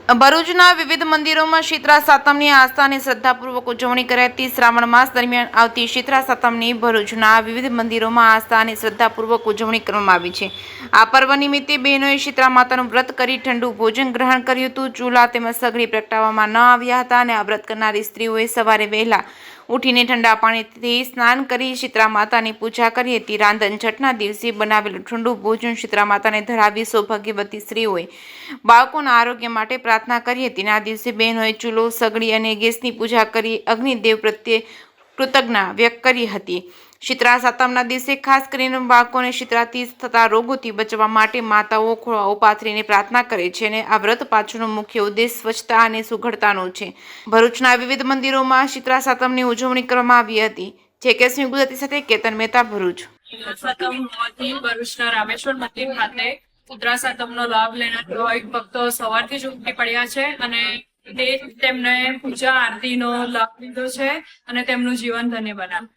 ભરૂચના વિવિધ મંદિરોમાં શીતળા સાતમની આસ્થા અને શ્રદ્ધાપૂર્વક ઉજવણી કરાતી શ્રાવણ માસ દરમિયાન આવતી શીતળા સાતમની ભરૂચના વિવિધ મંદિરોમાં આસ્થા અને શ્રદ્ધાપૂર્વક ઉજવણી કરવામાં આવી છે। આ પર્વ નિમિત્તે બહેનોએ શીતળા માતાનું વ્રત કરી ઠંડુ ભોજન ગ્રહણ કર્યું હતું। ચૂલા તેમજ સગડી પ્રગટાવવામાં ન આવ્યા હતા અને આ વ્રત કરનારી સ્ત્રીઓએ સવારે વહેલા ઉઠીને ઠંડા પાણીથી સ્નાન કરી શીતળા માતાની પૂજા કરી હતી। રાંધણ છઠના દિવસે બનાવેલું ઠંડુ ભોજન શીતળા માતાને ધરાવી સૌભાગ્યવતી સ્ત્રીઓએ બાળકોના આરોગ્ય માટે પ્રાર્થના કરી હતી। આ દિવસે બહેનોએ ચૂલો, સગડી અને ગેસની પૂજા કરી અગ્નિદેવ પ્રત્યે કૃતજ્ઞતા વ્યક્ત કરી હતી। શીતળા સાતમના દિવસે ખાસ કરીને બાળકોને શીતળાથી થતા રોગોથી બચવા માટે માતાઓ ખોળાઓ પાથરીને પ્રાર્થના કરે છે અને આ વ્રત પાછળનો મુખ્ય ઉદ્દેશ સ્વચ્છતા અને સુઘડતાનો છે। ભરૂચના વિવિધ મંદિરોમાં શીતળા સાતમની ઉજવણી કરવામાં આવી હતી। જેકેસમી ગુજરાતી સાથે કેતન મહેતા, ભરૂચ। સાતમ હોવાથી ભરૂચના રામેશ્વર મંદિર ખાતે શીતળા સાતમનો લાભ લેનાર ભાવિક ભક્તો સવારથી જ ઉમટી પડ્યા છે અને તેમને પૂજા આરતીનો લાભ લીધો છે અને તેમનું જીવન ધન્ય બનાવ્યું।